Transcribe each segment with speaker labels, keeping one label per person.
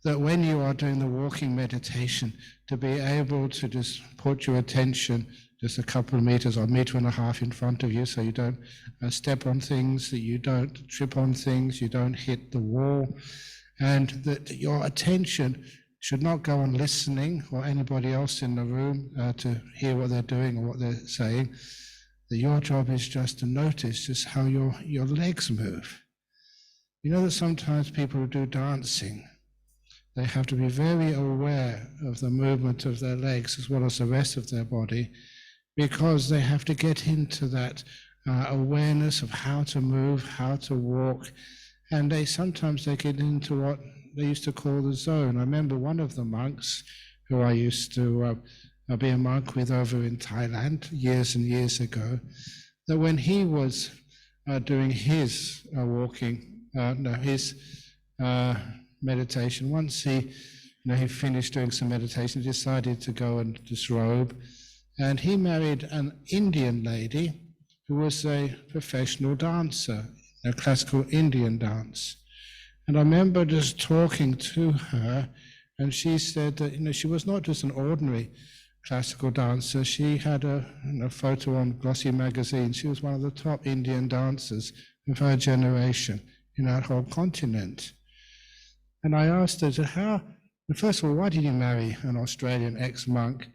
Speaker 1: that when you are doing the walking meditation, to be able to just put your attention just a couple of meters or a meter and a half in front of you, so you don't step on things, that you don't trip on things, you don't hit the wall, and that your attention should not go on listening or anybody else in the room to hear what they're doing or what they're saying. That your job is just to notice just how your legs move. You know that sometimes people who do dancing, they have to be very aware of the movement of their legs as well as the rest of their body, because they have to get into that awareness of how to move, how to walk, and sometimes they get into what they used to call the zone. I remember one of the monks who I used to be a monk with over in Thailand years and years ago, that when he was doing his meditation, once he finished doing some meditation, he decided to go and disrobe, and he married an Indian lady who was a professional dancer, a classical Indian dance. And I remember just talking to her, and she said that she was not just an ordinary classical dancer. She had a photo on glossy magazines. She was one of the top Indian dancers of her generation in that whole continent. And I asked her, first of all, why did you marry an Australian ex-monk?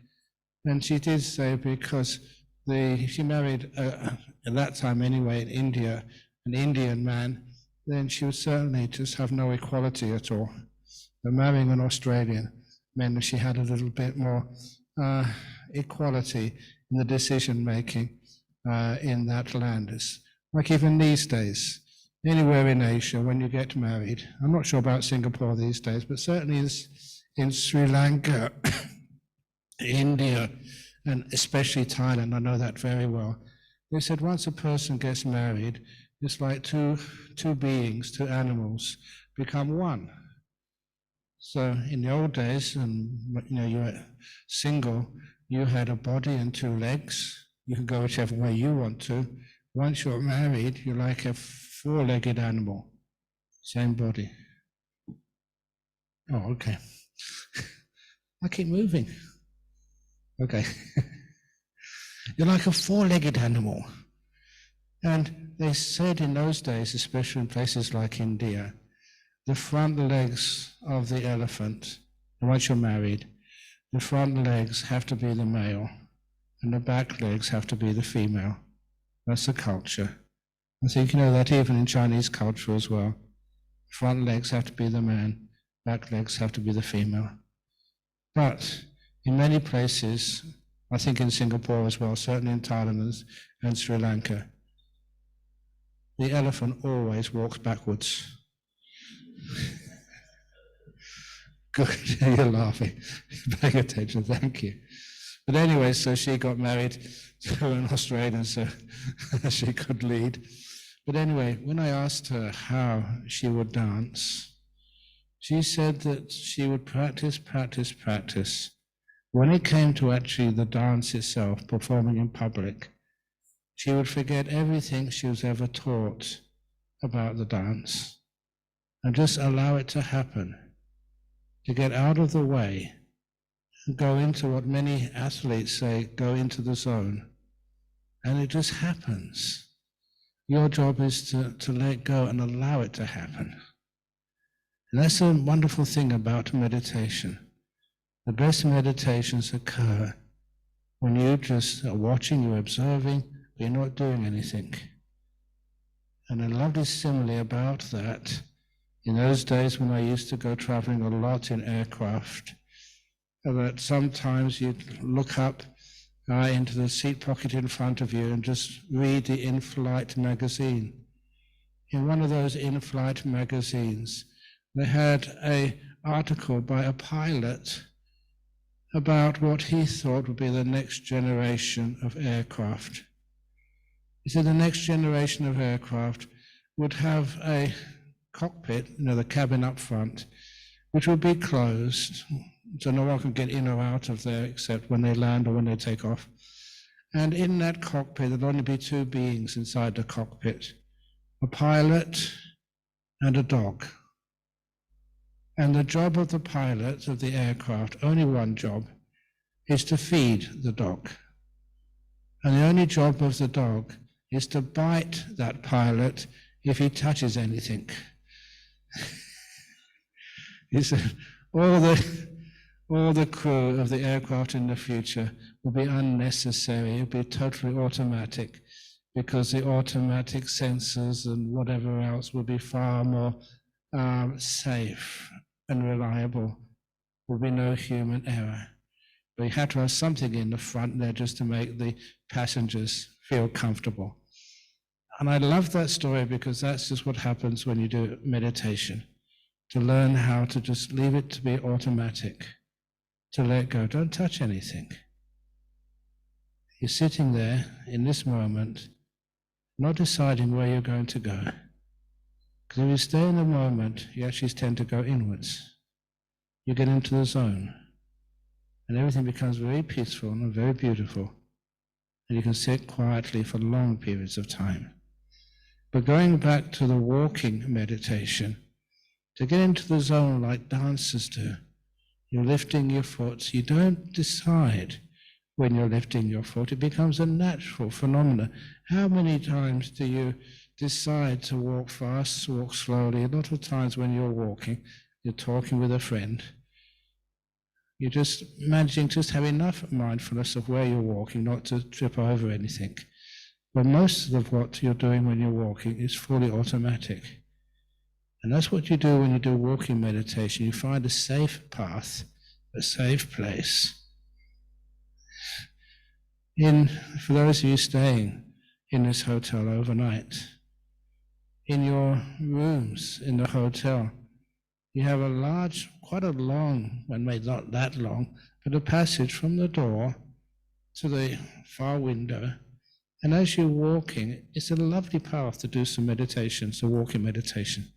Speaker 1: And she did say because she married, at that time anyway, in India, an Indian man, then she would certainly just have no equality at all. But marrying an Australian meant that she had a little bit more equality in the decision-making in that land. It's like even these days, anywhere in Asia, when you get married, I'm not sure about Singapore these days, but certainly in Sri Lanka, India, and especially Thailand, I know that very well. They said once a person gets married, it's like two beings, two animals, become one. So in the old days, and you were single, you had a body and two legs. You can go whichever way you want to. Once you're married, you're like a four-legged animal, same body. Oh, okay. I keep moving. Okay. You're like a four-legged animal. And they said in those days, especially in places like India, the front legs of the elephant, once you're married, the front legs have to be the male and the back legs have to be the female. That's the culture. I think you know that even in Chinese culture as well. Front legs have to be the man, back legs have to be the female. But in many places, I think in Singapore as well, certainly in Thailand and Sri Lanka, the elephant always walks backwards. Good, you're laughing. Paying attention, thank you. But anyway, so she got married to an Australian so she could lead. But anyway, when I asked her how she would dance, she said that she would practice. When it came to actually the dance itself, performing in public, she would forget everything she was ever taught about the dance and just allow it to happen, to get out of the way and go into what many athletes say, go into the zone. And it just happens. Your job is to let go and allow it to happen. And that's a wonderful thing about meditation. The best meditations occur when you just are watching, you're observing, but you're not doing anything. And a lovely simile about that, in those days when I used to go traveling a lot in aircraft, that sometimes you'd look up into the seat pocket in front of you and just read the in-flight magazine. In one of those in-flight magazines, they had an article by a pilot about what he thought would be the next generation of aircraft. He said the next generation of aircraft would have a cockpit, the cabin up front, which would be closed, so no one can get in or out of there except when they land or when they take off. And in that cockpit, there'd only be two beings inside the cockpit, a pilot and a dog. And the job of the pilot of the aircraft, only one job, is to feed the dog. And the only job of the dog is to bite that pilot if he touches anything. He said, all the crew of the aircraft in the future will be unnecessary. It will be totally automatic, because the automatic sensors and whatever else will be far more safe and reliable. There will be no human error. But you have to have something in the front there just to make the passengers feel comfortable. And I love that story, because that's just what happens when you do meditation. To learn how to just leave it to be automatic, to let go. Don't touch anything. You're sitting there in this moment, not deciding where you're going to go. Because if you stay in the moment, you actually tend to go inwards. You get into the zone, and everything becomes very peaceful and very beautiful, and you can sit quietly for long periods of time. But going back to the walking meditation, to get into the zone like dancers do, you're lifting your foot. You don't decide when you're lifting your foot. It becomes a natural phenomenon. How many times do you decide to walk fast, walk slowly? A lot of times when you're walking, you're talking with a friend. You're just managing to just have enough mindfulness of where you're walking, not to trip over anything. But most of what you're doing when you're walking is fully automatic. And that's what you do when you do walking meditation. You find a safe path, a safe place. For those of you staying in this hotel overnight, in your rooms in the hotel, you have quite a long, well, maybe not that long, but a passage from the door to the far window. And as you're walking, it's a lovely path to do some meditation, so walking meditation.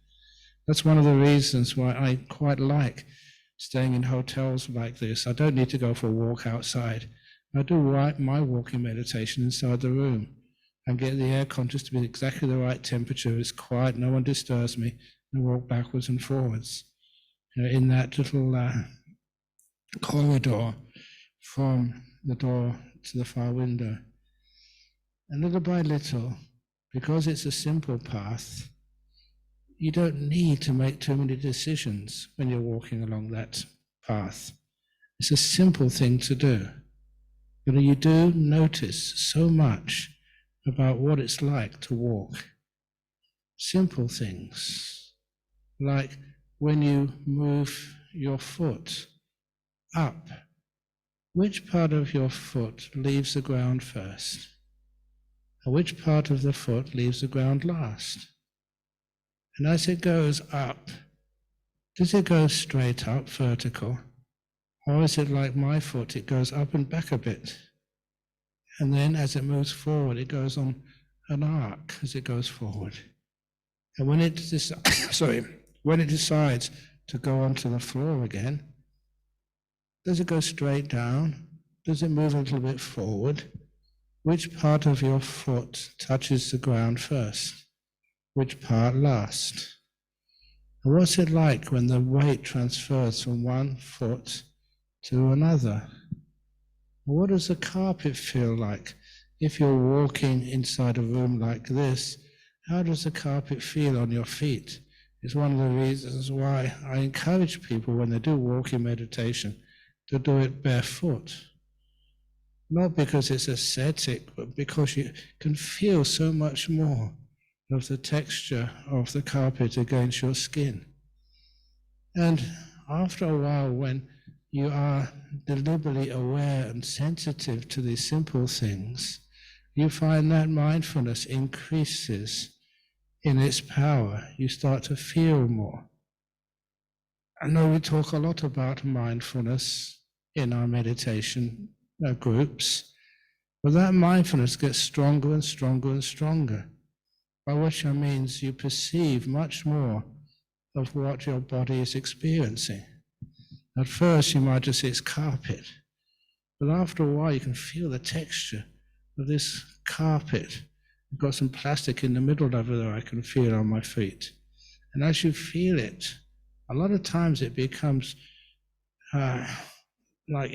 Speaker 1: That's one of the reasons why I quite like staying in hotels like this. I don't need to go for a walk outside. I do my walking meditation inside the room and get the aircon just to be exactly the right temperature. It's quiet, no one disturbs me, and walk backwards and forwards in that little corridor from the door to the far window. And little by little, because it's a simple path, you don't need to make too many decisions when you're walking along that path. It's a simple thing to do. But you do notice so much about what it's like to walk. Simple things, like when you move your foot up, which part of your foot leaves the ground first? And which part of the foot leaves the ground last? And as it goes up, does it go straight up, vertical? Or is it like my foot, it goes up and back a bit? And then as it moves forward, it goes on an arc as it goes forward. And when it decides to go onto the floor again, does it go straight down? Does it move a little bit forward? Which part of your foot touches the ground first? Which part last? And what's it like when the weight transfers from one foot to another? What does the carpet feel like? If you're walking inside a room like this, how does the carpet feel on your feet? It's one of the reasons why I encourage people when they do walking meditation to do it barefoot. Not because it's ascetic, but because you can feel so much more of the texture of the carpet against your skin. And after a while, when you are deliberately aware and sensitive to these simple things, you find that mindfulness increases in its power. You start to feel more. I know we talk a lot about mindfulness in our meditation groups, but that mindfulness gets stronger and stronger and stronger. By which I mean you perceive much more of what your body is experiencing. At first you might just say it's carpet, but after a while you can feel the texture of this carpet. I've got some plastic in the middle of it that I can feel on my feet. And as you feel it, A lot of times it becomes like not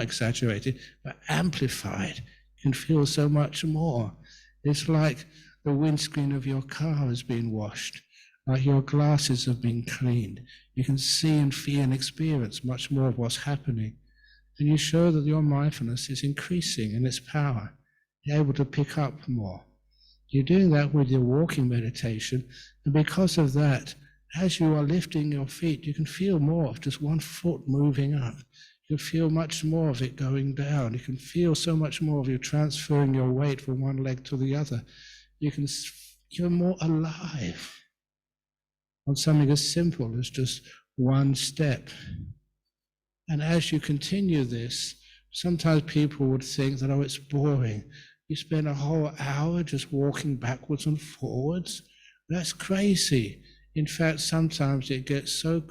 Speaker 1: exaggerated, but amplified. You can feel so much more. It's like the windscreen of your car has been washed, like your glasses have been cleaned. You can see and feel and experience much more of what's happening. And you show that your mindfulness is increasing in its power. You're able to pick up more. You're doing that with your walking meditation, and because of that, as you are lifting your feet, you can feel more of just one foot moving up. You can feel much more of it going down. You can feel so much more of you transferring your weight from one leg to the other. You're more alive on something as simple as just one step. And as you continue this, sometimes people would think that, oh, it's boring. You spend a whole hour just walking backwards and forwards. That's crazy. In fact, sometimes it gets so,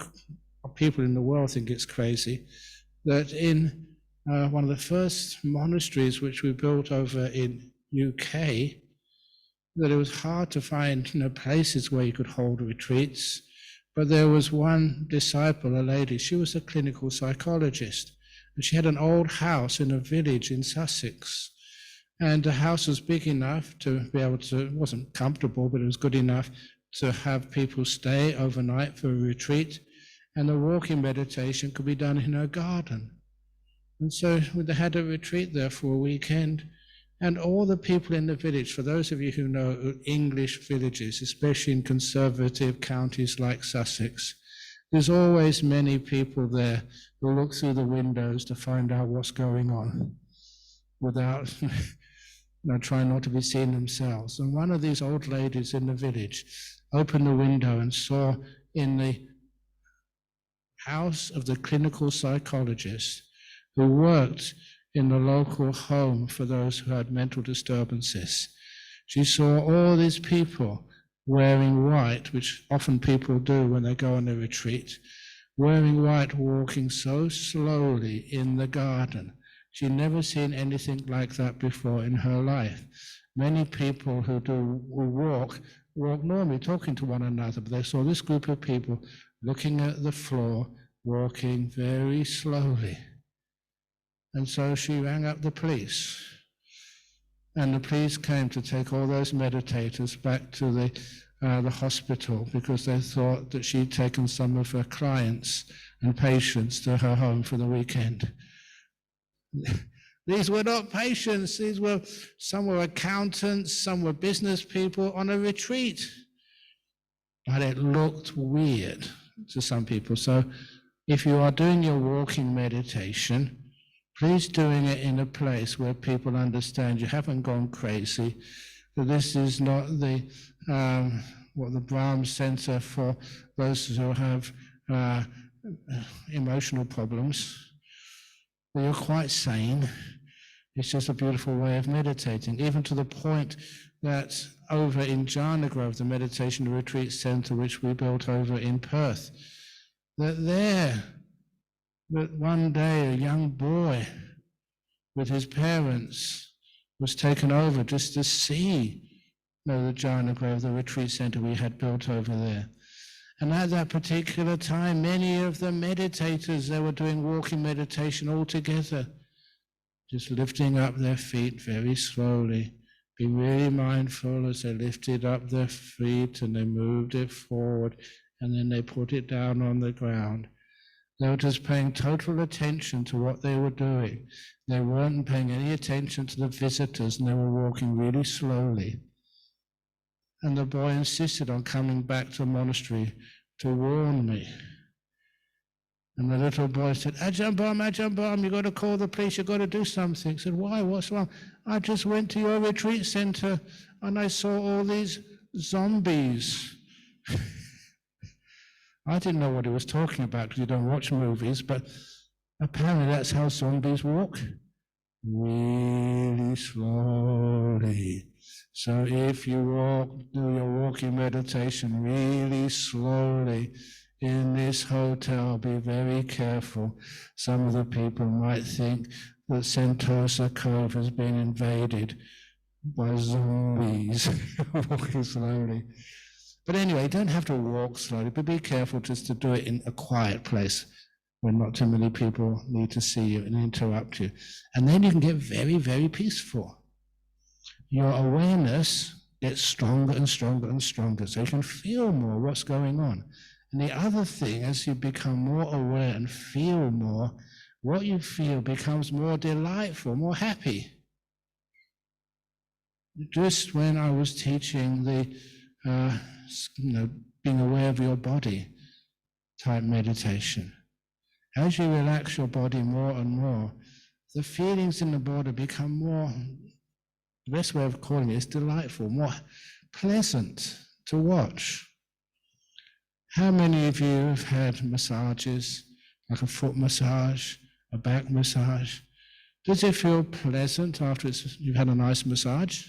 Speaker 1: people in the world think it's crazy, that in one of the first monasteries which we built over in UK, that it was hard to find places where you could hold retreats. But there was one disciple, a lady, she was a clinical psychologist, and she had an old house in a village in Sussex. And the house was big enough to be able to, it wasn't comfortable, but it was good enough to have people stay overnight for a retreat. And the walking meditation could be done in her garden. And so they had a retreat there for a weekend. And all the people in the village, for those of you who know English villages, especially in conservative counties like Sussex, there's always many people there who look through the windows to find out what's going on without trying not to be seen themselves. And one of these old ladies in the village opened the window and saw in the house of the clinical psychologist who worked in the local home for those who had mental disturbances. She saw all these people wearing white, which often people do when they go on a retreat, wearing white, walking so slowly in the garden. She'd never seen anything like that before in her life. Many people who walk normally talking to one another, but they saw this group of people looking at the floor, walking very slowly. And so she rang up the police. And the police came to take all those meditators back to the hospital because they thought that she'd taken some of her clients and patients to her home for the weekend. These were not patients. Some were accountants, some were business people on a retreat. But it looked weird to some people. So if you are doing your walking meditation, please doing it in a place where people understand you haven't gone crazy, that this is not the Brahm Center for those who have emotional problems. You're quite sane. It's just a beautiful way of meditating, even to the point that over in Jhana Grove, the meditation retreat center which we built over in Perth, that one day a young boy with his parents was taken over just to see the Jhana Grove, the retreat center we had built over there. And at that particular time, many of the meditators, they were doing walking meditation all together, just lifting up their feet very slowly. Be really mindful as they lifted up their feet and they moved it forward and then they put it down on the ground. They were just paying total attention to what they were doing. They weren't paying any attention to the visitors and they were walking really slowly. And the boy insisted on coming back to the monastery to warn me. And the little boy said, Ajahn Brahm, you've got to call the police, you've got to do something. I said, why? What's wrong? I just went to your retreat center and I saw all these zombies. I didn't know what he was talking about because you don't watch movies, but apparently that's how zombies walk. Really slowly. So if you do your walking meditation really slowly in this hotel, be very careful. Some of the people might think that Sentosa Cove has been invaded by zombies walking slowly. But anyway, you don't have to walk slowly, but be careful just to do it in a quiet place where not too many people need to see you and interrupt you. And then you can get very, very peaceful. Your awareness gets stronger and stronger and stronger, so you can feel more what's going on. And the other thing, as you become more aware and feel more, what you feel becomes more delightful, more happy. Just when I was teaching the being aware of your body type meditation, as you relax your body more and more, the feelings in the body become more, the best way of calling it is delightful, more pleasant to watch. How many of you have had massages, like a foot massage, a back massage? Does it feel pleasant after you've had a nice massage?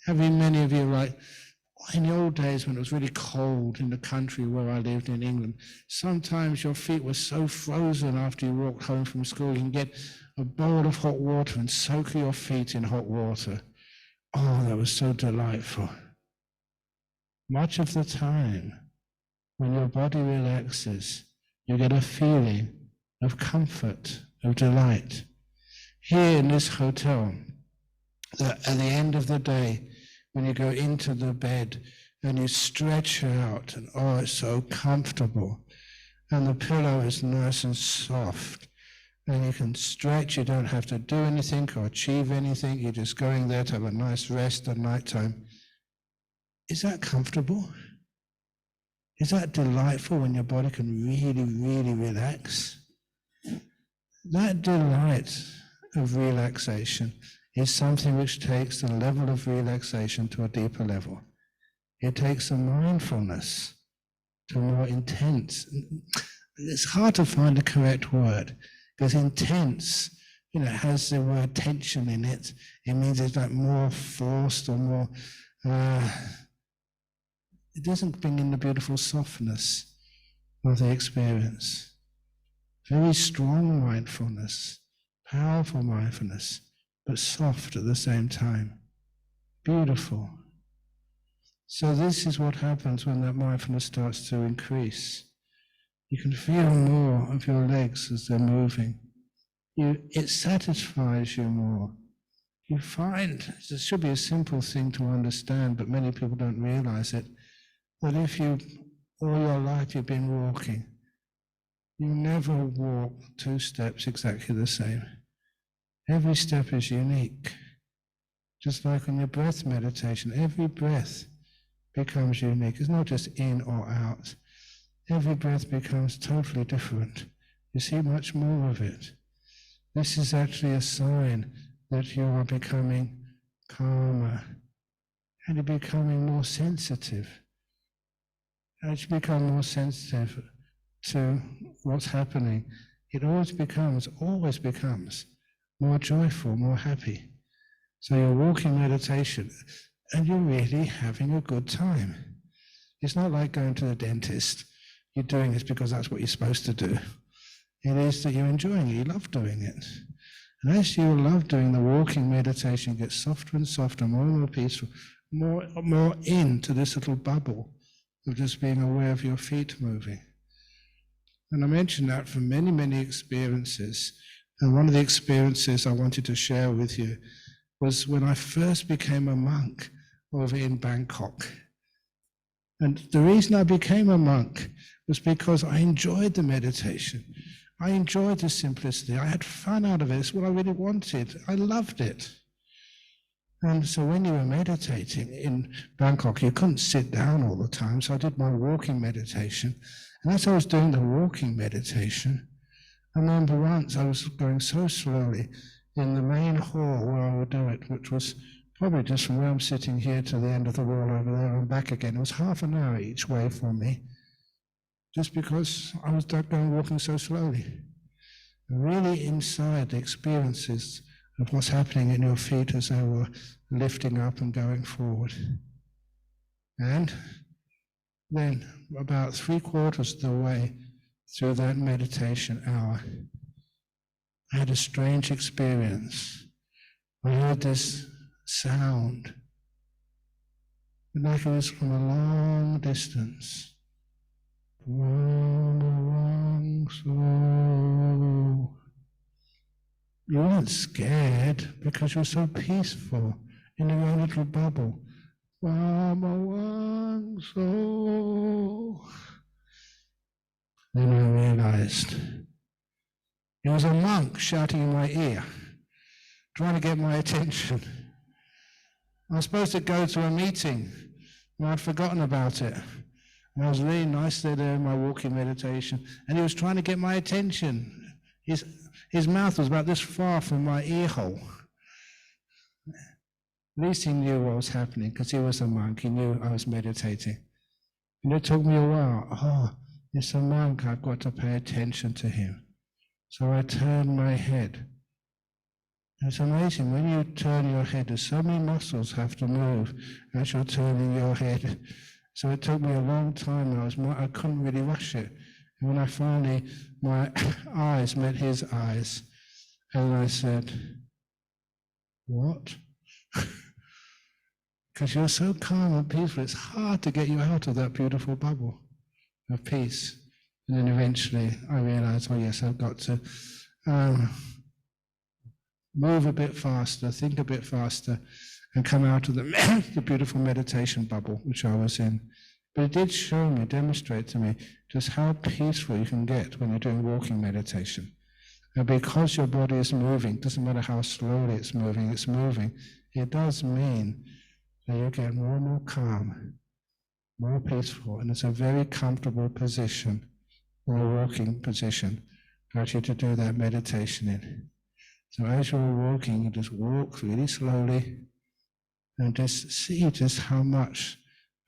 Speaker 1: Have many of you, like, in the old days when it was really cold in the country where I lived in England, sometimes your feet were so frozen after you walked home from school, you can get a bowl of hot water and soak your feet in hot water. Oh, that was so delightful. Much of the time, when your body relaxes, you get a feeling of comfort, of delight. Here in this hotel, at the end of the day, when you go into the bed and you stretch out, and oh, it's so comfortable, and the pillow is nice and soft, and you can stretch, you don't have to do anything or achieve anything, you're just going there to have a nice rest at night time. Is that comfortable? Is that delightful when your body can really, really relax? That delight of relaxation is something which takes the level of relaxation to a deeper level. It takes a mindfulness to a more intense. It's hard to find the correct word, because intense, has the word tension in it. It means it's like more forced or more, it doesn't bring in the beautiful softness of the experience. Very strong mindfulness, powerful mindfulness, but soft at the same time. Beautiful. So this is what happens when that mindfulness starts to increase. You can feel more of your legs as they're moving. It satisfies you more. You find, it should be a simple thing to understand, but many people don't realize it, that if all your life you've been walking, you never walk 2 steps exactly the same. Every step is unique. Just like on your breath meditation, every breath becomes unique. It's not just in or out. Every breath becomes totally different. You see much more of it. This is actually a sign that you are becoming calmer and you're becoming more sensitive. As you become more sensitive to what's happening, it always becomes more joyful, more happy. So you're walking meditation and you're really having a good time. It's not like going to the dentist. You're doing this because that's what you're supposed to do. It is that you're enjoying it, you love doing it. And as you love doing the walking meditation, it gets softer and softer, more and more peaceful, more into this little bubble of just being aware of your feet moving. And I mentioned that from many, many experiences. And one of the experiences I wanted to share with you was when I first became a monk over in Bangkok. And the reason I became a monk was because I enjoyed the meditation. I enjoyed the simplicity. I had fun out of it. It's what I really wanted. I loved it. And so when you were meditating in Bangkok, you couldn't sit down all the time. So I did my walking meditation. And as I was doing the walking meditation, I remember once I was going so slowly in the main hall where I would do it, which was probably just from where I'm sitting here to the end of the wall over there and back again. It was half an hour each way for me, just because I was going walking so slowly. Really inside the experiences of what's happening in your feet as they were lifting up and going forward. And then about 3/4 of the way through that meditation hour, I had a strange experience. I heard this sound. like it was from a long distance. So you weren't scared because you were so peaceful in your own little bubble. So then I realized it was a monk shouting in my ear, trying to get my attention. I was supposed to go to a meeting, and I'd forgotten about it. And I was really nicely there in my walking meditation, and he was trying to get my attention. His mouth was about this far from my ear hole. At least he knew what was happening, because he was a monk. He knew I was meditating. And it took me a while. Oh, it's a monk. I've got to pay attention to him. So I turned my head. It's amazing. When you turn your head, there's so many muscles have to move as you're turning your head. So it took me a long time. I couldn't really rush it. And when I finally, my eyes met his eyes, and I said, "What?" Because you're so calm and peaceful, it's hard to get you out of that beautiful bubble of peace. And then eventually I realized, oh yes, I've got to move a bit faster, think a bit faster, and come out of the beautiful meditation bubble which I was in. But it did show me, demonstrate to me, just how peaceful you can get when you're doing walking meditation. And because your body is moving, doesn't matter how slowly it's moving, it does mean that you get more and more calm, more peaceful, and it's a very comfortable position, or a walking position, for you to do that meditation in. So as you're walking, you just walk really slowly and just see just how much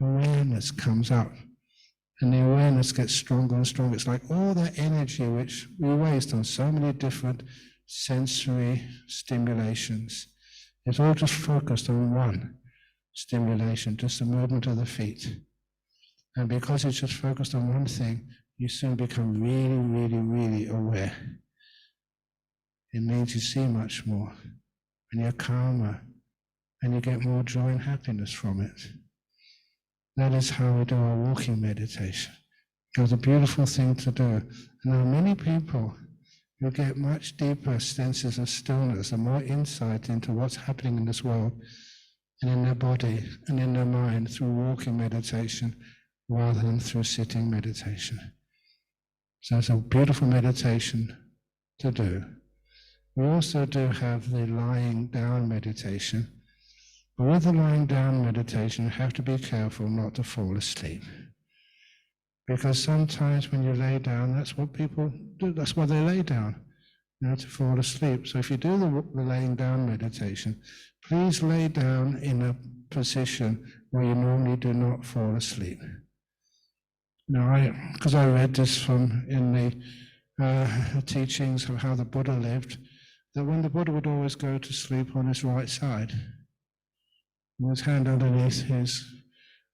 Speaker 1: awareness comes up. And the awareness gets stronger and stronger. It's like all that energy which we waste on so many different sensory stimulations. It's all just focused on one stimulation, just the movement of the feet. And because it's just focused on one thing, you soon become really, really, really aware. It means you see much more, and you're calmer, and you get more joy and happiness from it. That is how we do our walking meditation. It was a beautiful thing to do. And there are many people who get much deeper senses of stillness and more insight into what's happening in this world and in their body and in their mind through walking meditation rather than through sitting meditation. So it's a beautiful meditation to do. We also do have the lying down meditation. But with the lying down meditation, you have to be careful not to fall asleep. Because sometimes when you lay down, that's what people do, that's why they lay down, to fall asleep. So if you do the laying down meditation, please lay down in a position where you normally do not fall asleep. Now, because I read this in the teachings of how the Buddha lived, that when the Buddha would always go to sleep on his right side, with his hand underneath his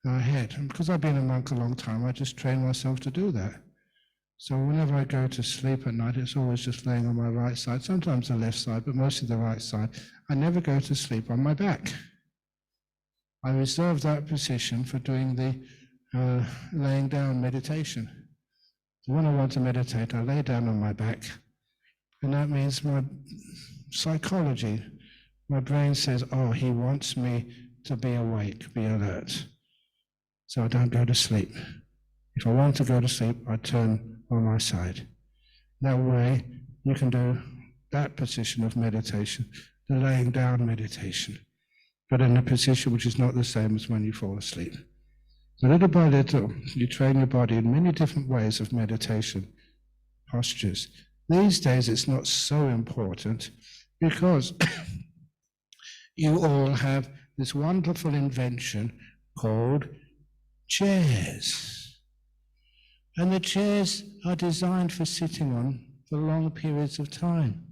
Speaker 1: head. And because I've been a monk a long time, I just train myself to do that. So whenever I go to sleep at night, it's always just laying on my right side, sometimes the left side, but mostly the right side. I never go to sleep on my back. I reserve that position for doing the laying down meditation. So when I want to meditate, I lay down on my back, and that means my psychology, my brain says, oh, he wants me to be awake, be alert. So I don't go to sleep. If I want to go to sleep, I turn on my side. That way, you can do that position of meditation, the laying down meditation, but in a position which is not the same as when you fall asleep. So little by little, you train your body in many different ways of meditation, postures. These days, it's not so important because you all have this wonderful invention called chairs. And the chairs are designed for sitting on for long periods of time.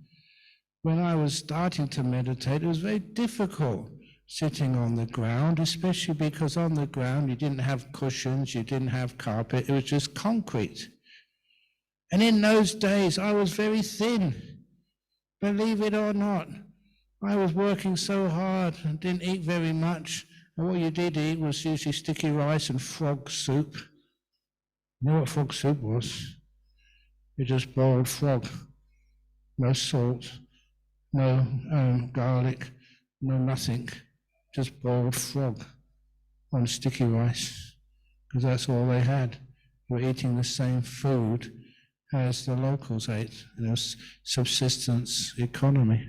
Speaker 1: When I was starting to meditate, it was very difficult sitting on the ground, especially because on the ground you didn't have cushions, you didn't have carpet, it was just concrete. And in those days I was very thin, believe it or not. I was working so hard and didn't eat very much, And what you did eat was usually sticky rice and frog soup. You know what frog soup was? You just boiled frog. No salt, no garlic, no nothing. Just boiled frog on sticky rice, because that's all they had. You were eating the same food as the locals ate. It was subsistence economy.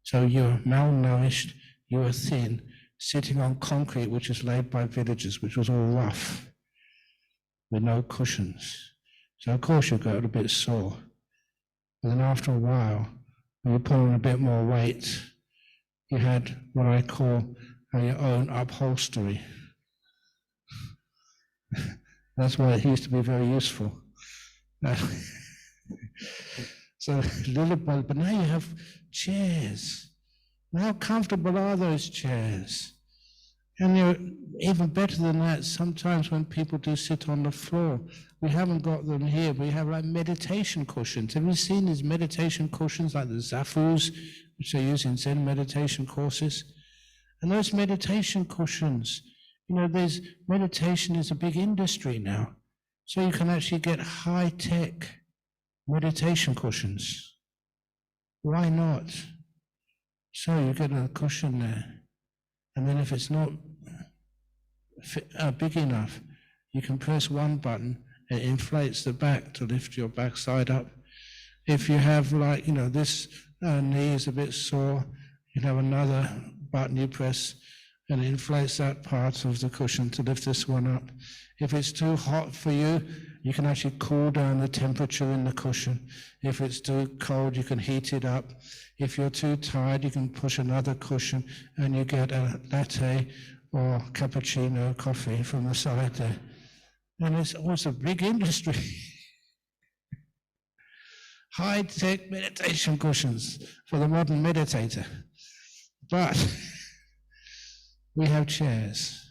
Speaker 1: So you're malnourished, you were thin, sitting on concrete which is laid by villagers, which was all rough, with no cushions. So of course you got a bit sore. But then after a while, when you put on a bit more weight, you had what I call your own upholstery. That's why it used to be very useful. So little by, but now you have chairs. How comfortable are those chairs? And you're even better than that, sometimes when people do sit on the floor, we haven't got them here, we have like meditation cushions. Have you seen these meditation cushions like the Zafus, which they use in Zen meditation courses? And those meditation cushions, there's meditation is a big industry now. So you can actually get high-tech meditation cushions. Why not? So you get a cushion there. And then if it's not big enough, you can press one button, it inflates the back to lift your backside up. If you have this knee is a bit sore, you have another button you press and it inflates that part of the cushion to lift this one up. If it's too hot for you, you can actually cool down the temperature in the cushion. If it's too cold, you can heat it up. If you're too tired, you can push another cushion and you get a latte or cappuccino coffee from the side there. And it's also a big industry. High-tech meditation cushions for the modern meditator. But we have chairs.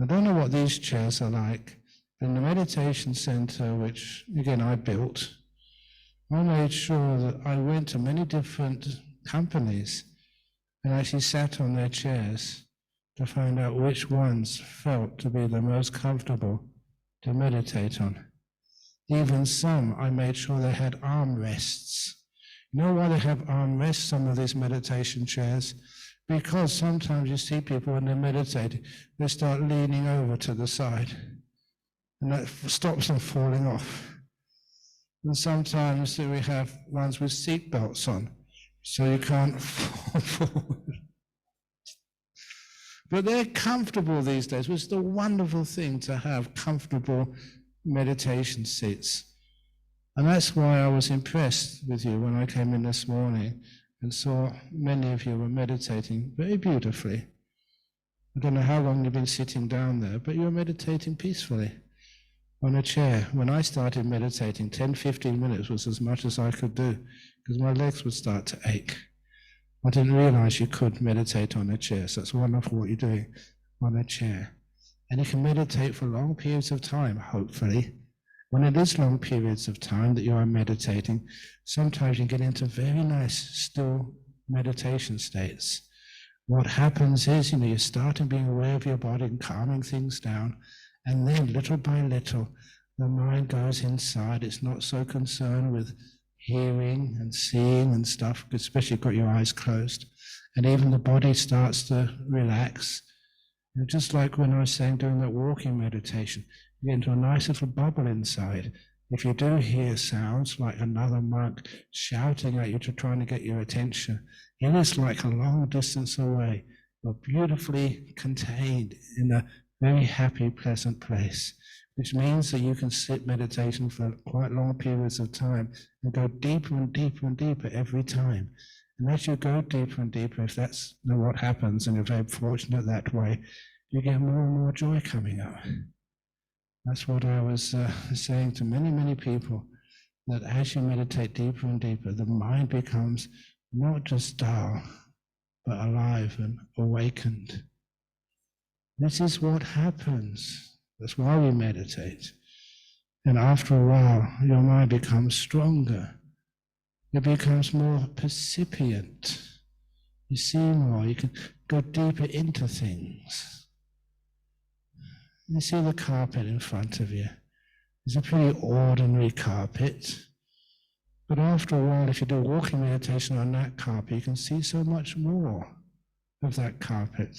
Speaker 1: I don't know what these chairs are like. In the meditation center, which again I built, I made sure that I went to many different companies and actually sat on their chairs to find out which ones felt to be the most comfortable to meditate on. Even some, I made sure they had armrests. You know why they have armrests, some of these meditation chairs? Because sometimes you see people when they're meditating, they start leaning over to the side. And that stops them falling off. And sometimes we have ones with seat belts on, so you can't fall forward. But they're comfortable these days, which is the wonderful thing to have comfortable meditation seats. And that's why I was impressed with you when I came in this morning and saw many of you were meditating very beautifully. I don't know how long you've been sitting down there, but you're meditating peacefully on a chair. When I started meditating, 10-15 minutes was as much as I could do because my legs would start to ache. I didn't realize you could meditate on a chair, so that's wonderful what you're doing on a chair. And you can meditate for long periods of time, hopefully. When it is long periods of time that you are meditating, sometimes you get into very nice, still meditation states. What happens is, you're starting being aware of your body and calming things down, and then little by little, the mind goes inside. It's not so concerned with hearing and seeing and stuff, especially if you've got your eyes closed. And even the body starts to relax. And just like when I was saying doing that walking meditation, you get into a nice little bubble inside. If you do hear sounds like another monk shouting at you to trying to get your attention, it is like a long distance away, but beautifully contained in a very happy, pleasant place, which means that you can sit meditation for quite long periods of time and go deeper and deeper and deeper every time. And as you go deeper and deeper, if that's what happens, and you're very fortunate that way, you get more and more joy coming up. That's what I was saying to many, many people, that as you meditate deeper and deeper, the mind becomes not just dull, but alive and awakened. This is what happens. That's why we meditate. And after a while, your mind becomes stronger. It becomes more percipient. You see more, you can go deeper into things. You see the carpet in front of you. It's a pretty ordinary carpet. But after a while, if you do walking meditation on that carpet, you can see so much more of that carpet.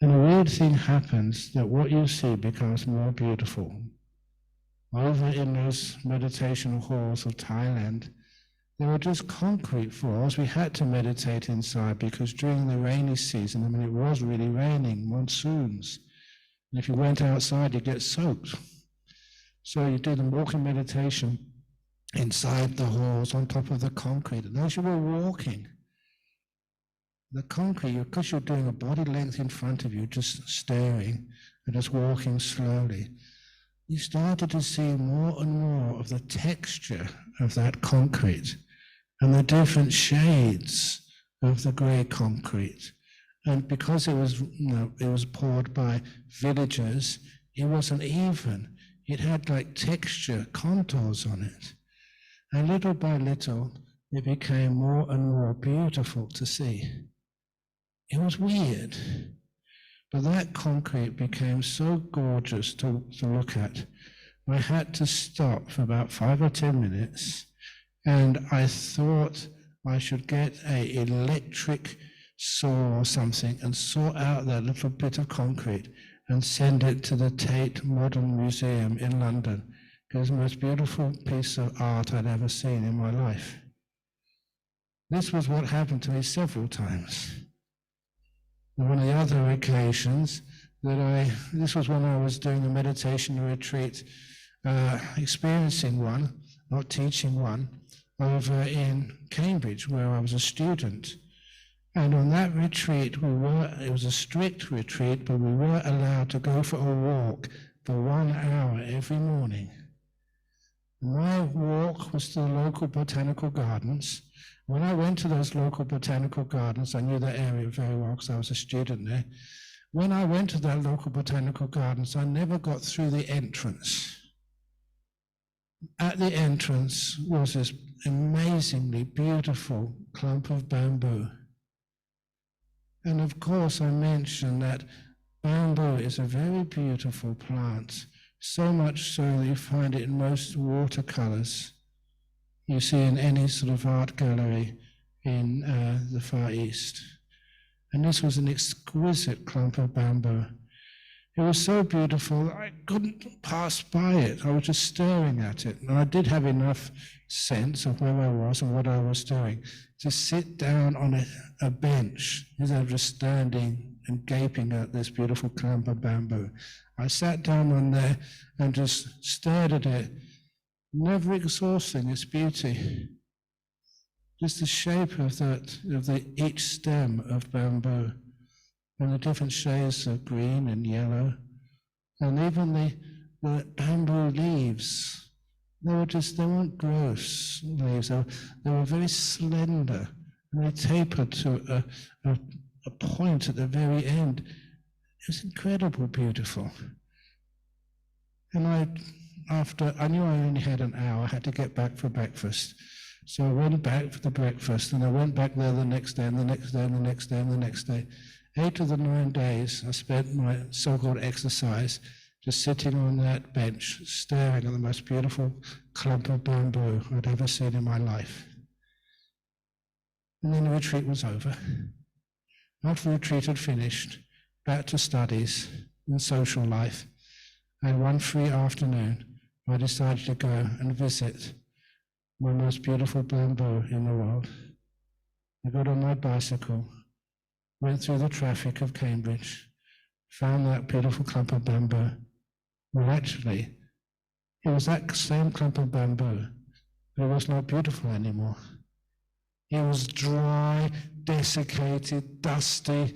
Speaker 1: And a weird thing happens that what you see becomes more beautiful. Over in those meditation halls of Thailand, there were just concrete floors. We had to meditate inside because during the rainy season, I mean, it was really raining, monsoons. And if you went outside, you'd get soaked. So you do the walking meditation inside the halls on top of the concrete. And as you were walking, the concrete, because you're doing a body length in front of you, just staring and just walking slowly, you started to see more and more of the texture of that concrete and the different shades of the grey concrete. And because it was poured by villagers, it wasn't even. It had like texture, contours on it. And little by little, it became more and more beautiful to see. It was weird. But that concrete became so gorgeous to look at. I had to stop for about 5 or 10 minutes, and I thought I should get an electric saw or something and saw out that little bit of concrete and send it to the Tate Modern Museum in London, because it's the most beautiful piece of art I'd ever seen in my life. This was what happened to me several times. On one of the other occasions this was when I was doing a meditation retreat, experiencing one, not teaching one, over in Cambridge, where I was a student. And on that retreat, it was a strict retreat, but we were allowed to go for a walk for 1 hour every morning. My walk was to the local botanical gardens. When I went to those local botanical gardens, I knew that area very well because I was a student there. When I went to that local botanical gardens, I never got through the entrance. At the entrance was this amazingly beautiful clump of bamboo. And of course, I mentioned that bamboo is a very beautiful plant, so much so that you find it in most watercolors you see in any sort of art gallery in the Far East. And this was an exquisite clump of bamboo. It was so beautiful, I couldn't pass by it. I was just staring at it. And I did have enough sense of where I was and what I was doing to sit down on a bench instead of just standing and gaping at this beautiful clump of bamboo. I sat down on there and just stared at it, never exhausting its beauty. Just the shape of each stem of bamboo, and the different shades of green and yellow, and even the bamboo leaves. They weren't gross leaves. They were very slender, and they tapered to a point at the very end. It was incredibly beautiful. And I knew I only had an hour. I had to get back for breakfast. So I went back for the breakfast, and I went back there the next day, and the next day, and the next day, and the next day. 8 of the 9 days, I spent my so-called exercise just sitting on that bench, staring at the most beautiful clump of bamboo I'd ever seen in my life. And then the retreat was over. After the retreat had finished, back to studies and social life, and one free afternoon, I decided to go and visit my most beautiful bamboo in the world. I got on my bicycle, went through the traffic of Cambridge, found that beautiful clump of bamboo. Well, actually, it was that same clump of bamboo, but it was not beautiful anymore. It was dry, desiccated, dusty.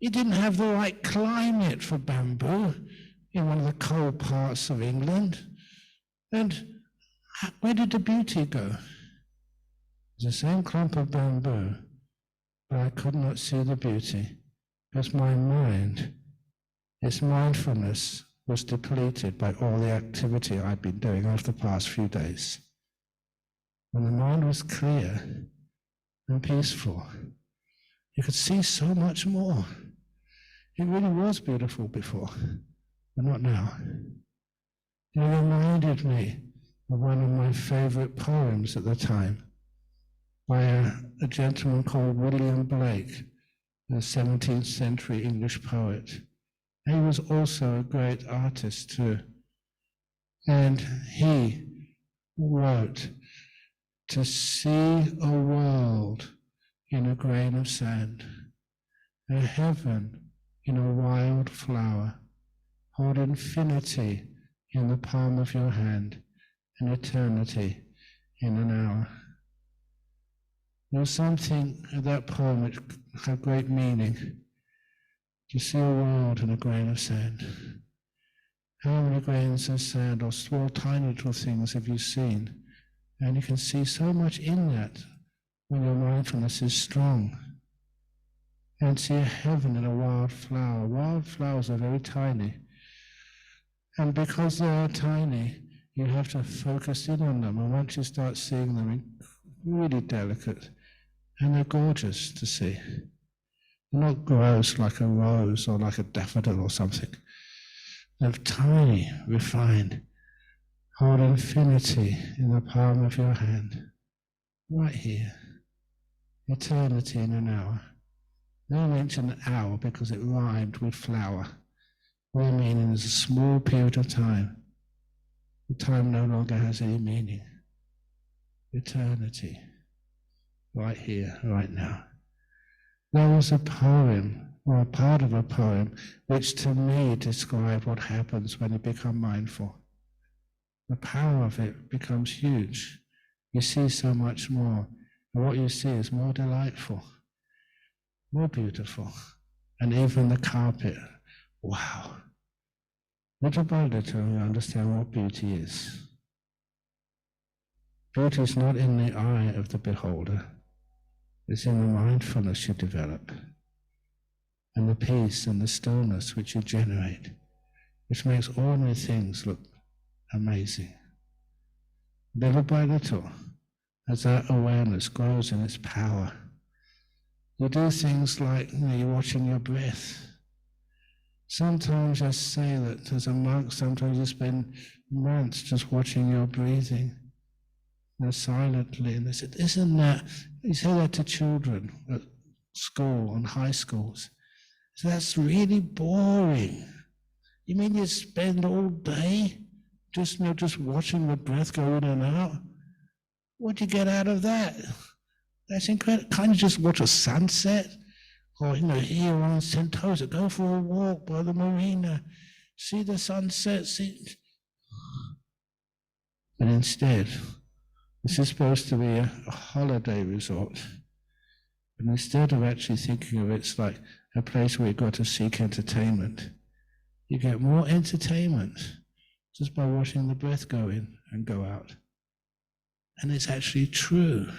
Speaker 1: It didn't have the right climate for bamboo in one of the cold parts of England. And where did the beauty go? It's the same clump of bamboo, but I could not see the beauty because my mind, its mindfulness, was depleted by all the activity I'd been doing over the past few days. When the mind was clear, and peaceful. You could see so much more. It really was beautiful before, but not now. It reminded me of one of my favorite poems at the time by a gentleman called William Blake, a 17th century English poet. He was also a great artist too. And he wrote, "To see a world in a grain of sand, a heaven in a wild flower, hold infinity in the palm of your hand, and eternity in an hour." There was something in that poem which had great meaning. To see a world in a grain of sand. How many grains of sand or small tiny little things have you seen? And you can see so much in that when your mindfulness is strong. And see a heaven in a wild flower. Wild flowers are very tiny. And because they are tiny, you have to focus in on them. And once you start seeing them, really delicate. And they're gorgeous to see. They're not gross like a rose or like a daffodil or something. They're tiny, refined. Hold infinity in the palm of your hand. Right here. Eternity in an hour. They mention an hour because it rhymed with flower. Real meaning is a small period of time. The time no longer has any meaning. Eternity. Right here, right now. There was a poem, or a part of a poem, which to me described what happens when you become mindful. The power of it becomes huge. You see so much more, and what you see is more delightful, more beautiful, and even the carpet. Wow. Little by little, you understand what beauty is. Beauty is not in the eye of the beholder. It's in the mindfulness you develop, and the peace and the stillness which you generate, which makes ordinary things look amazing. Little by little, as that awareness grows in its power, you do things like, you're watching your breath. Sometimes I say that as a monk, sometimes you spend months just watching your breathing, silently, and they said, "Isn't that," you say that to children at school, on high schools, so that's really boring. You mean you spend all day just watching the breath go in and out? What do you get out of that? That's incredible. Can't you just watch a sunset? Or, here on Sentosa, go for a walk by the marina, see the sunset, But instead, this is supposed to be a holiday resort. And instead of actually thinking of it's like a place where you've got to seek entertainment, you get more entertainment just by watching the breath go in and go out. And it's actually true.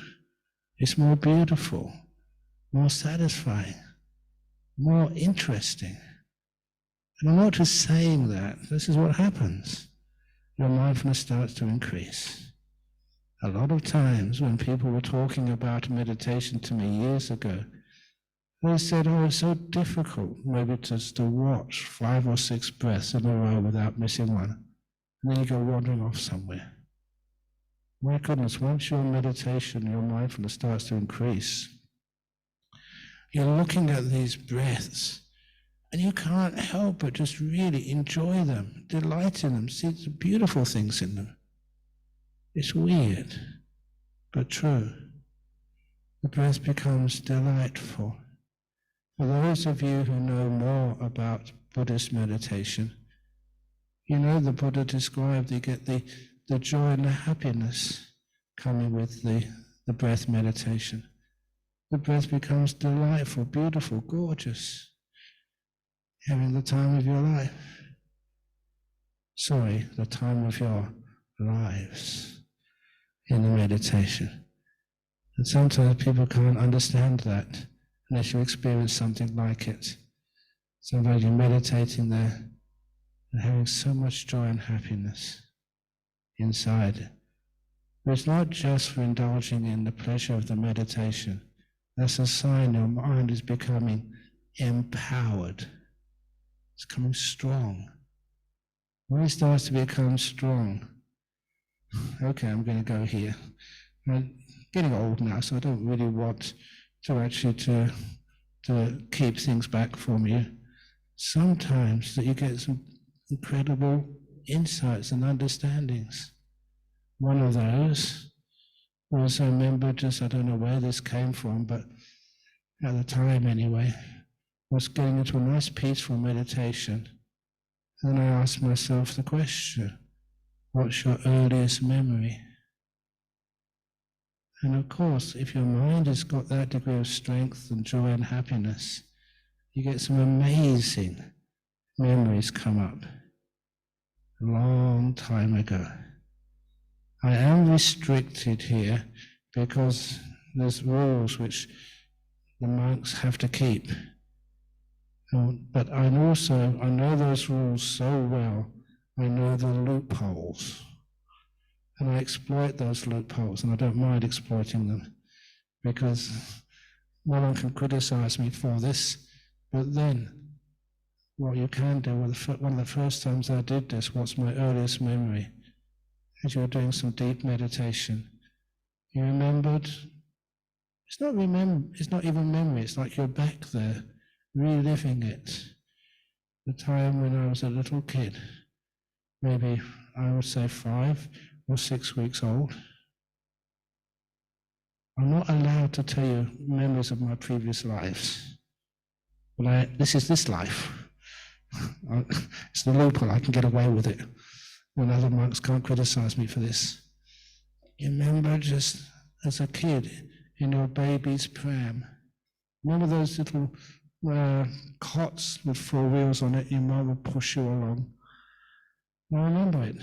Speaker 1: It's more beautiful, more satisfying, more interesting. And I'm not just saying that. This is what happens. Your mindfulness starts to increase. A lot of times when people were talking about meditation to me years ago, they said, it's so difficult maybe just to watch 5 or 6 breaths in a row without missing one. And then you go wandering off somewhere. My goodness, once your meditation, your mindfulness starts to increase, you're looking at these breaths and you can't help but just really enjoy them, delight in them, see the beautiful things in them. It's weird, but true. The breath becomes delightful. For those of you who know more about Buddhist meditation, the Buddha described, you get the joy and the happiness coming with the breath meditation. The breath becomes delightful, beautiful, gorgeous, having the time of your life. Sorry, the time of your lives in the meditation. And sometimes people can't understand that unless you experience something like it. Sometimes you're meditating there and having so much joy and happiness inside. But it's not just for indulging in the pleasure of the meditation. That's a sign your mind is becoming empowered. It's becoming strong. When it starts to become strong, okay, I'm going to go here. I'm getting old now, so I don't really want to actually to keep things back from you. Sometimes that you get some incredible insights and understandings. One of those was, I remember, just, I don't know where this came from, but at the time anyway, was getting into a nice peaceful meditation. And I asked myself the question, what's your earliest memory? And of course, if your mind has got that degree of strength and joy and happiness, you get some amazing memories come up. A long time ago. I am restricted here because there's rules which the monks have to keep. But I know those rules so well, I know the loopholes. And I exploit those loopholes, and I don't mind exploiting them, because no one can criticize me for this. But then, what you can do, one of the first times I did this, what's my earliest memory? As you were doing some deep meditation, you remembered, it's not even memory, it's like you're back there, reliving it. The time when I was a little kid, maybe I would say 5 or 6 weeks old. I'm not allowed to tell you memories of my previous lives, but this is this life. It's the loophole, I can get away with it when other monks can't criticize me for this. You remember just as a kid in your baby's pram. Remember those little cots with 4 wheels on it, your mum would push you along. I remember it.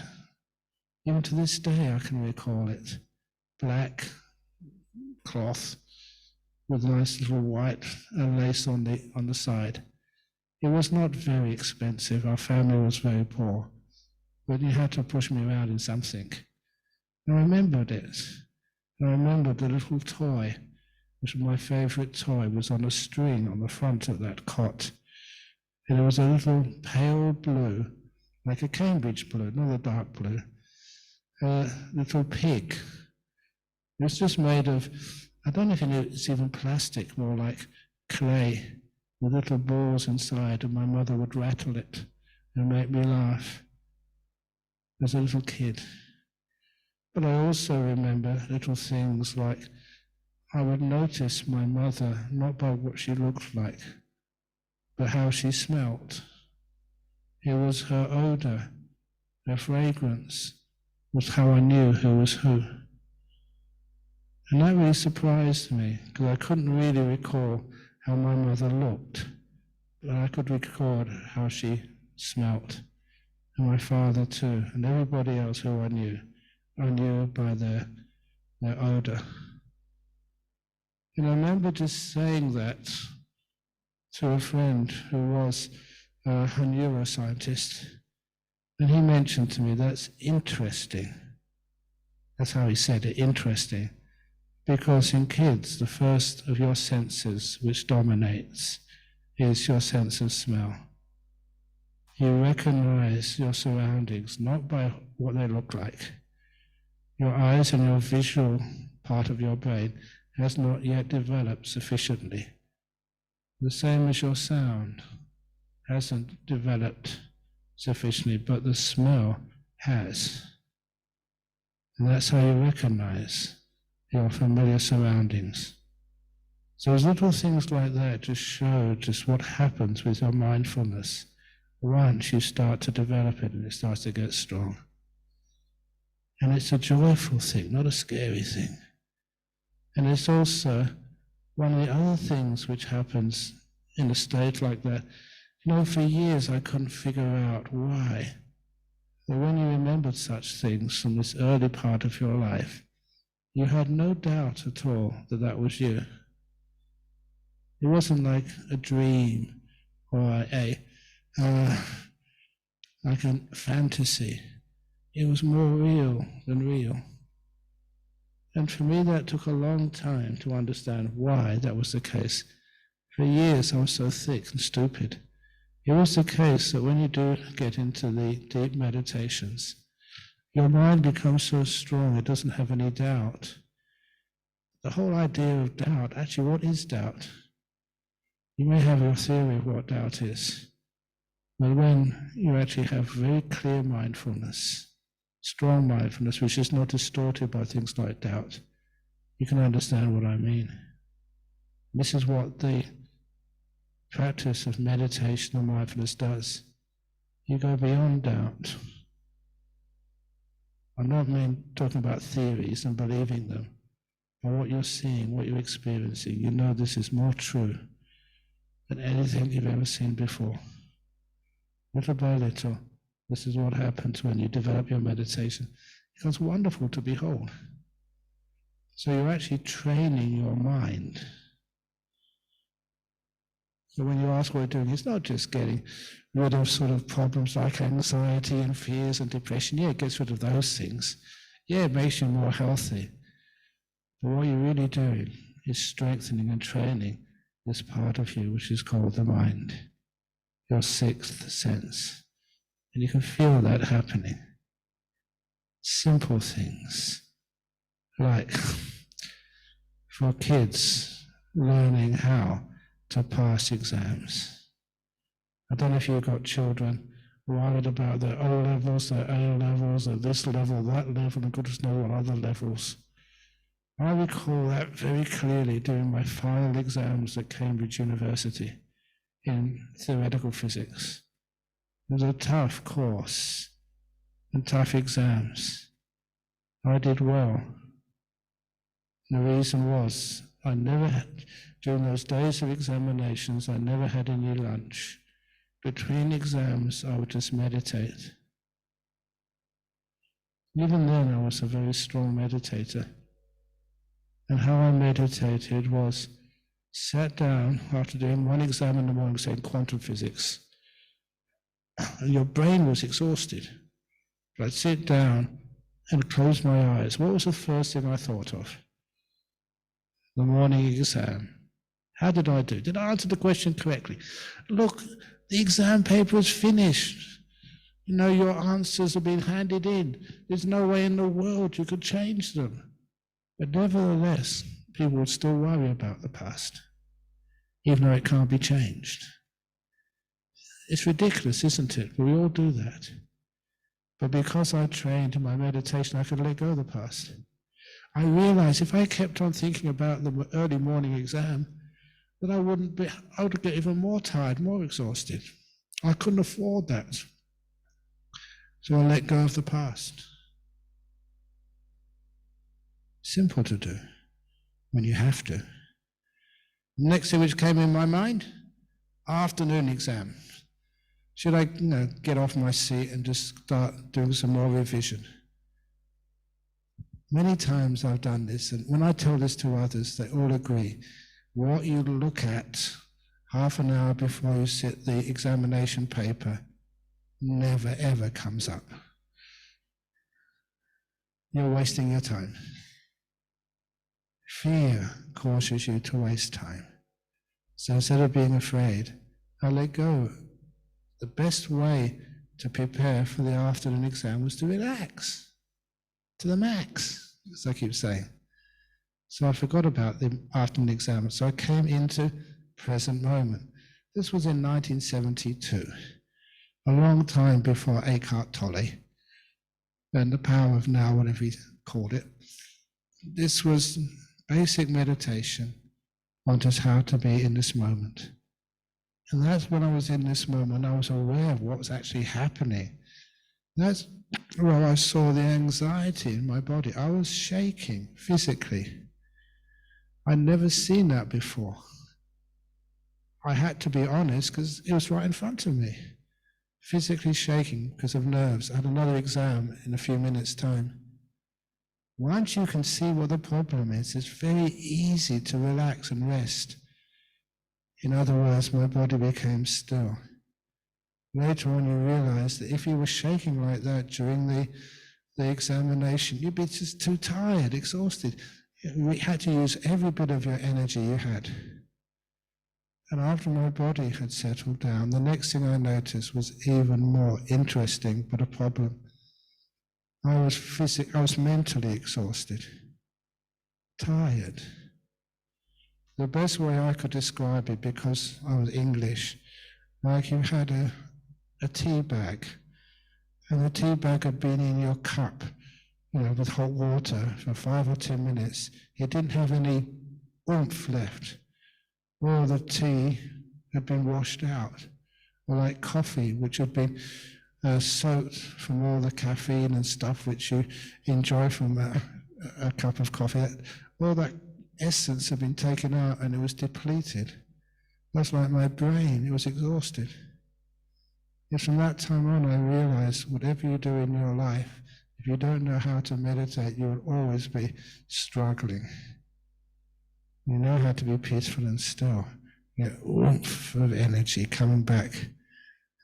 Speaker 1: Even to this day I can recall it. Black cloth with a nice little white lace on the side. It was not very expensive, our family was very poor, but you had to push me around in something. I remembered it. I remembered the little toy, which was my favourite toy, was on a string on the front of that cot. And it was a little pale blue, like a Cambridge blue, not a dark blue, a little pig. It was just made of, I don't know if it's even plastic, more like clay, with little balls inside, and my mother would rattle it and make me laugh as a little kid. But I also remember little things like I would notice my mother not by what she looked like, but how she smelt. It was her odor, her fragrance, was how I knew who was who. And that really surprised me, because I couldn't really recall how my mother looked, but I could record how she smelt, and my father too, and everybody else who I knew by their odor. And I remember just saying that to a friend who was a neuroscientist, and he mentioned to me, that's interesting. That's how he said it, interesting. Because in kids, the first of your senses which dominates is your sense of smell. You recognize your surroundings not by what they look like. Your eyes and your visual part of your brain has not yet developed sufficiently. The same as your sound hasn't developed sufficiently, but the smell has. And that's how you recognize your familiar surroundings. So as little things like that just show just what happens with your mindfulness once you start to develop it and it starts to get strong. And it's a joyful thing, not a scary thing. And it's also one of the other things which happens in a state like that. You know, for years I couldn't figure out why. But when you remembered such things from this early part of your life, you had no doubt at all that that was you. It wasn't like a dream or like a fantasy. It was more real than real. And for me, that took a long time to understand why that was the case. For years, I was so thick and stupid. It was the case that when you do get into the deep meditations, your mind becomes so strong it doesn't have any doubt. The whole idea of doubt, actually, what is doubt? You may have your theory of what doubt is, but when you actually have very clear mindfulness, strong mindfulness, which is not distorted by things like doubt, you can understand what I mean. This is what the practice of meditation and mindfulness does. You go beyond doubt. I'm not talking about theories and believing them, but what you're seeing, what you're experiencing. You know this is more true than anything you've ever seen before. Little by little, this is what happens when you develop your meditation. It becomes wonderful to behold. So you're actually training your mind. So when you ask what you're doing, it's not just getting rid of sort of problems like anxiety and fears and depression. Yeah, it gets rid of those things. Yeah, it makes you more healthy. But what you're really doing is strengthening and training this part of you, which is called the mind, your sixth sense. And you can feel that happening. Simple things, like for kids, learning how to pass exams. I don't know if you've got children worried about their O levels, their A levels, or this level, that level, and goodness knows what other levels. I recall that very clearly during my final exams at Cambridge University in theoretical physics. It was a tough course and tough exams. I did well. And the reason was I never had, during those days of examinations, I never had any lunch. Between exams, I would just meditate. Even then, I was a very strong meditator. And how I meditated was sat down after doing one exam in the morning, saying quantum physics, and your brain was exhausted. But I'd sit down and close my eyes. What was the first thing I thought of? The morning exam. How did I do? Did I answer the question correctly? Look, the exam paper is finished. You know, your answers have been handed in. There's no way in the world you could change them. But nevertheless, people would still worry about the past, even though it can't be changed. It's ridiculous, isn't it? But we all do that. But because I trained in my meditation, I could let go of the past. I realized if I kept on thinking about the early morning exam, that I would get even more tired, more exhausted. I couldn't afford that. So I let go of the past. Simple to do when you have to. Next thing which came in my mind, afternoon exam. Should I get off my seat and just start doing some more revision? Many times I've done this, and when I tell this to others, they all agree. What you look at half an hour before you sit the examination paper never ever comes up. You're wasting your time. Fear causes you to waste time. So instead of being afraid, I let go. The best way to prepare for the afternoon exam was to relax to the max, as I keep saying. So I forgot about the afternoon exam. So I came into present moment. This was in 1972, a long time before Eckhart Tolle and the power of now, whatever he called it. This was basic meditation on just how to be in this moment. And that's when I was in this moment, I was aware of what was actually happening. That's where I saw the anxiety in my body. I was shaking physically. I'd never seen that before. I had to be honest because it was right in front of me. Physically shaking because of nerves. I had another exam in a few minutes' time. Once you can see what the problem is, it's very easy to relax and rest. In other words, my body became still. Later on, you realize that if you were shaking like that during the the examination, you'd be just too tired, exhausted. You had to use every bit of your energy you had. And after my body had settled down, the next thing I noticed was even more interesting, but a problem. I was mentally exhausted, tired. The best way I could describe it, because I was English, like you had a tea bag, and the tea bag had been in your cup, with hot water for 5 or 10 minutes. It didn't have any oomph left. All the tea had been washed out, or like coffee, which had been soaked from all the caffeine and stuff which you enjoy from a cup of coffee. All that essence had been taken out and it was depleted. That's like my brain, it was exhausted. And from that time on, I realized whatever you do in your life, if you don't know how to meditate, you will always be struggling. You know how to be peaceful and still. You get oomph of energy coming back.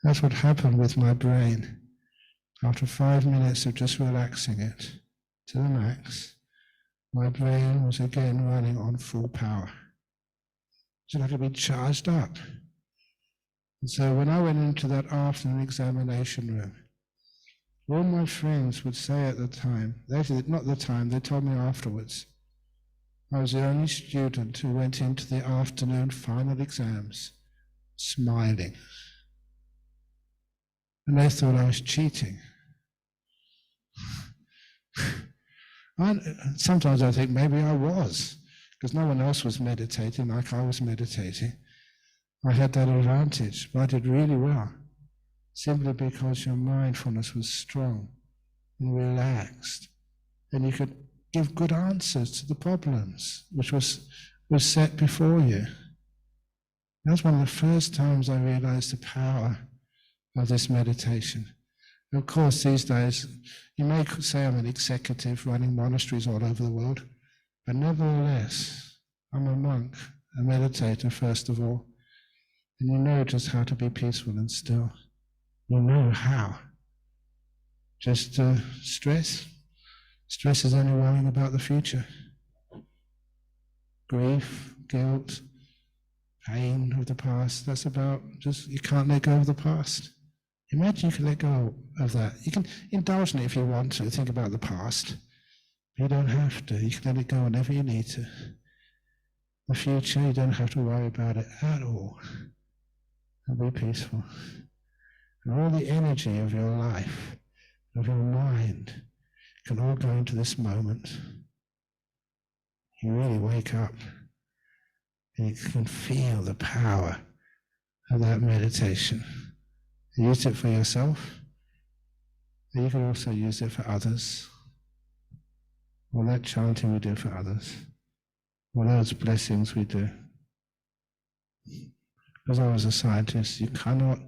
Speaker 1: That's what happened with my brain. After 5 minutes of just relaxing it to the max, my brain was again running on full power. So I could be charged up. And so when I went into that afternoon examination room, all my friends would say at the time, not the time, they told me afterwards, I was the only student who went into the afternoon final exams smiling. And they thought I was cheating. Sometimes I think maybe I was, because no one else was meditating like I was meditating. I had that advantage, but I did really well, simply because your mindfulness was strong and relaxed, and you could give good answers to the problems which was set before you. That's one of the first times I realized the power of this meditation. And of course, these days, you may say I'm an executive running monasteries all over the world, but nevertheless, I'm a monk, a meditator first of all, and you know just how to be peaceful and still. You know how. Just stress. Stress is only worrying about the future. Grief, guilt, pain of the past, that's about just, you can't let go of the past. Imagine you can let go of that. You can indulge in it if you want to, think about the past. You don't have to. You can let it go whenever you need to. The future, you don't have to worry about it at all. And be peaceful. And all the energy of your life, of your mind, can all go into this moment. You really wake up and you can feel the power of that meditation. Use it for yourself, and you can also use it for others. All that chanting we do for others, all those blessings we do. Because I was a scientist, you cannot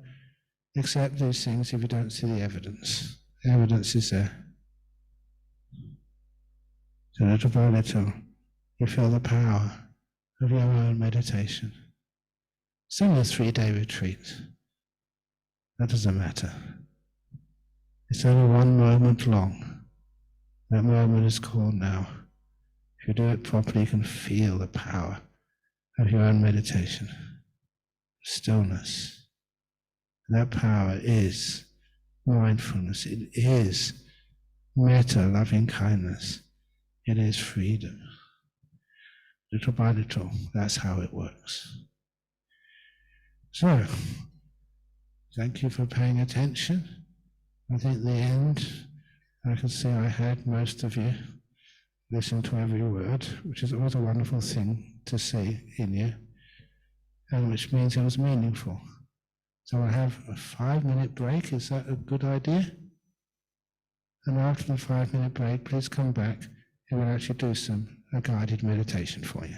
Speaker 1: accept these things if you don't see the evidence. The evidence is there. So little by little, you feel the power of your own meditation. It's only a 3-day retreat. That doesn't matter. It's only 1 moment long. That moment is called now. If you do it properly, you can feel the power of your own meditation. Stillness. And that power is mindfulness. It is metta, loving kindness. It is freedom. Little by little, that's how it works. So, thank you for paying attention. I think the end, I can see I had most of you listen to every word, which is always a wonderful thing to see in you, and which means it was meaningful. So I have a 5-minute break. Is that a good idea? And after the 5-minute break, please come back and we'll actually do a guided meditation for you.